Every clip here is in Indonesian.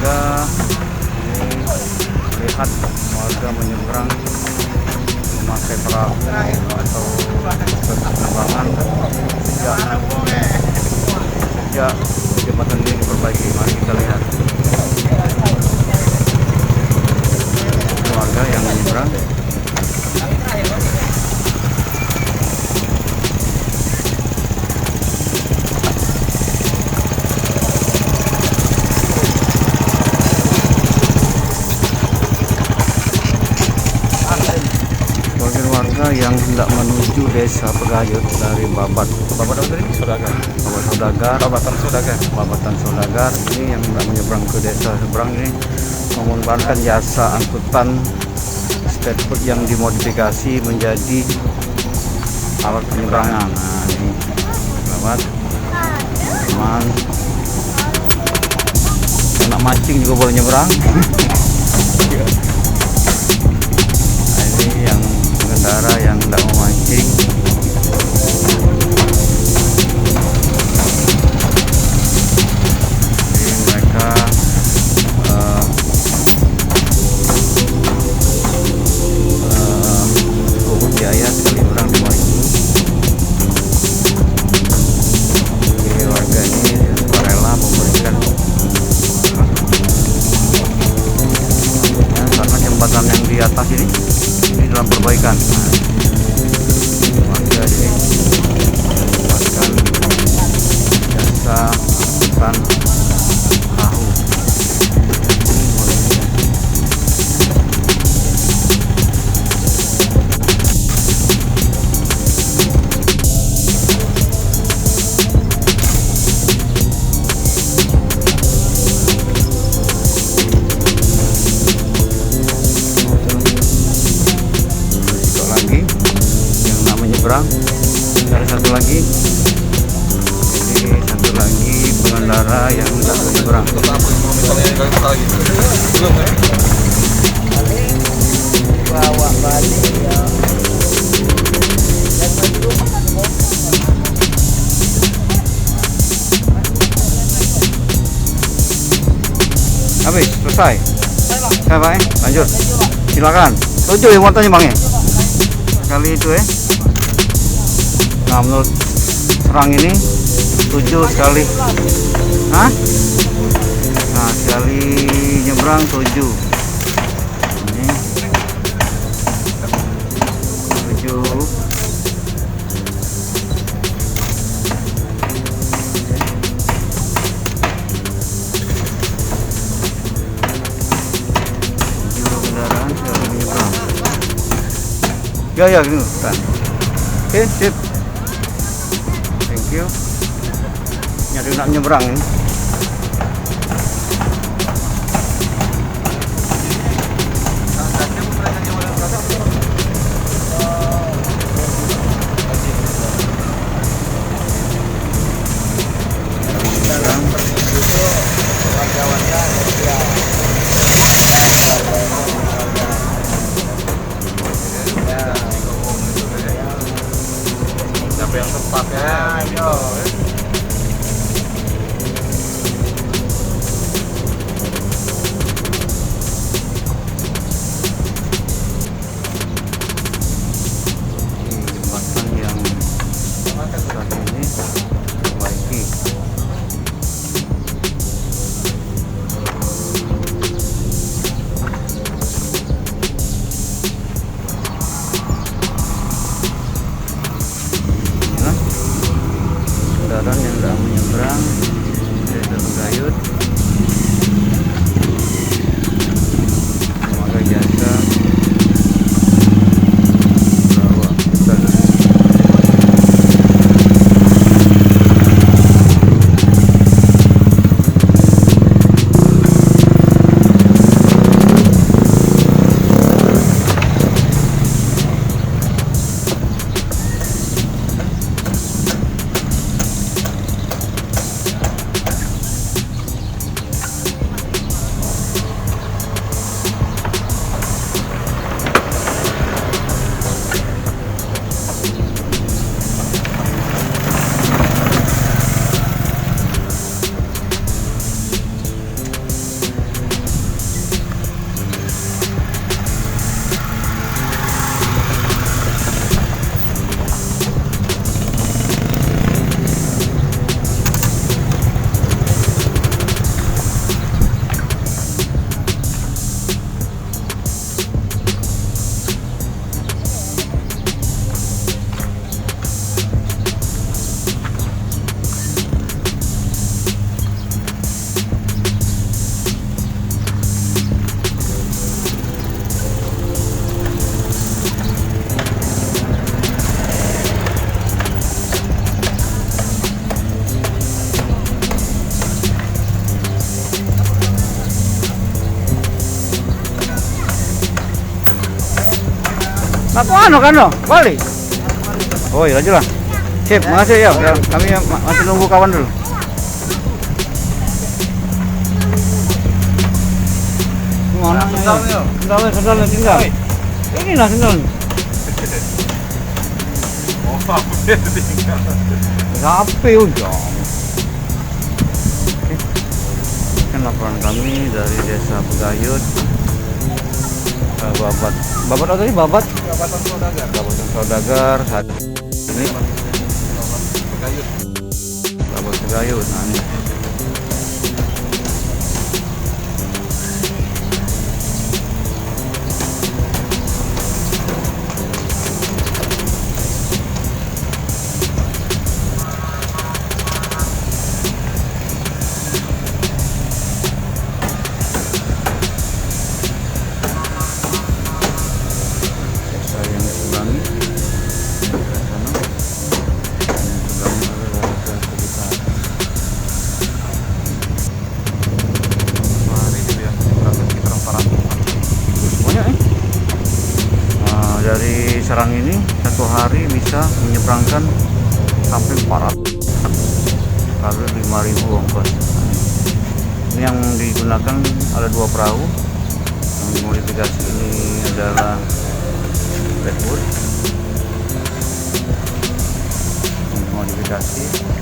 warga. Ini lihat warga menyeberang memakai perahu atau penerbangan sejak jembatan ini diperbaiki. Mari kita lihat warga yang menyeberang. Warga yang hendak menuju desa Pegayut dari Babatan Saudagar ini yang hendak menyeberang ke desa seberang ini memanfaatkan jasa angkutan speedboat yang dimodifikasi menjadi alat penyeberangan. Nah ini sahabat, teman anak mancing juga boleh nyeberang. Nah, ini yang pengendara yang hendak memancing. Jadi mereka biaya sekali orang 5.000. Jadi warga ini rela memberikan karena jembatan yang di atas ini dalam perbaikan. Warga ini mendapatkan jasa angkutan perahu. Ada satu lagi, jadi satu lagi pengendara yang hendak menyeberang. Bawa balik ya. Habis, selesai. Saya Pak, lanjut. Silakan. 7 yang muatannya Bang ya. Kali itu ya. Nah menurut serang ini 7 sekali. Hah? Nah sekali nyebrang 7. Ini 7. Kendaraan sekali nyebrang. Ya gitu kan. Oke sip. Nyari nak nyebrang ini. Siapa yang tepat ya? Nak anu kan lo? Balik. Oh iya lanjut lah. Sip, makasih ya. Ya, kami masih nunggu kawan dulu. Mana sendalnya? Sendalnya tinggal. Ini lah sendalnya. Oh, apa tinggal? Sampai ujung. Oke. Kan laporan kami dari Desa Pegayut. Babat apa tadi? Babatan Saudagar. Babatan Saudagar saat ini Pegayut. Babat Pegayut. Nah ini. Dari Serang ini satu hari bisa menyeberangkan sampai 400 kali 5.000 ongkos. Ini yang digunakan ada 2 perahu. Yang dimodifikasi ini adalah Redwood. Yang dimodifikasi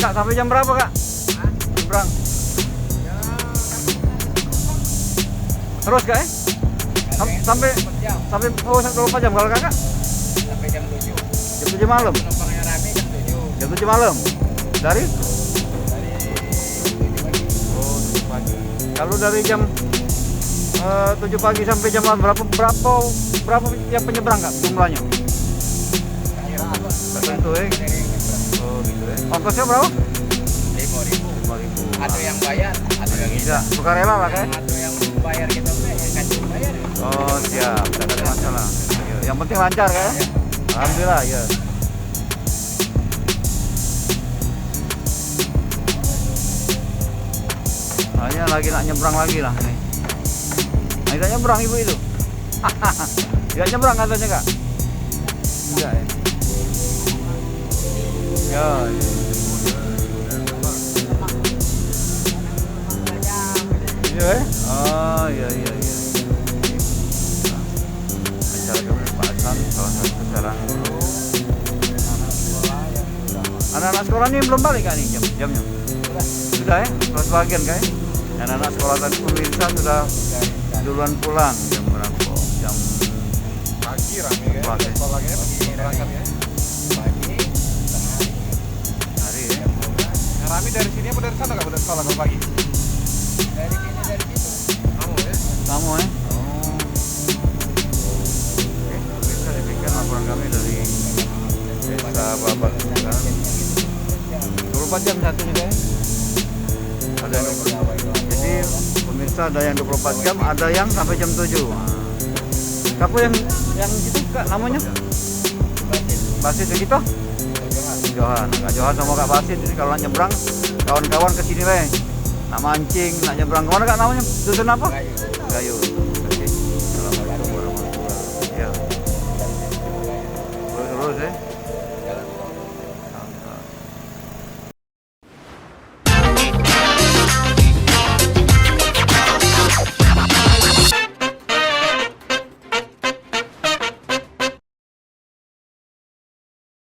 Kak, sampai jam berapa kak? Nyebrang. Terus kak sampai oh 24 jam kalau kakak? Sampai jam 7. Jam 7 malam? Penumpangnya rame jam 7. Jam 7 malam? Dari? Dari 7 pagi. Oh 7 pagi. Kalau dari jam 7 pagi sampai jam malam berapa yang penyeberang kak jumlahnya? Kira apa? Gak tentu Oh gitu ya. Ongkosnya berapa? 5.000. 5.000. Ada yang bayar, ada yang Tidak, sukarela lah kan? Ada yang bayar gitu, yang kasih bayar. Oh siap, tidak ada masalah. Yang penting lancar kan? Alhamdulillah ya. Hanya lagi nak nyebrang lagi lah ini. Nah, tidak nyebrang ibu itu. Tidak nyebrang katanya kak? Enggak ya. Ya. Iya ya? Oh iya. Acara keberpasan salah satu Serang. Anak-anak sekolah ini belum balik kan nih jamnya? Sudah ya? Sudah sebagian kan? Anak-anak sekolah tadi pemirsa sudah duluan pulang jam berapa? Jam Pagi rame kan? Sekolahnya pagi berangkat ya? Pagi. Hari ya? Yang rame dari sini apa dari sana kak? Dari sekolah kalau pagi? Dari sini, dari situ. Kamu ya? Kamu ya? Oh. Oke, bisa demikian laporan kami dari Desa Babat. 24 jam satu juga ya? Ada yang 24. Jadi pemirsa ada yang 24 jam, ada yang sampai jam 7. Kapu yang itu kak namanya? Basit itu gitu? Johan. Kak Johan sama Kak Basit ini kalau nak nyebrang kawan-kawan kesini weh. Nak mancing, nak nyebrang kemana kak namanya? Dusun apa? Gayu.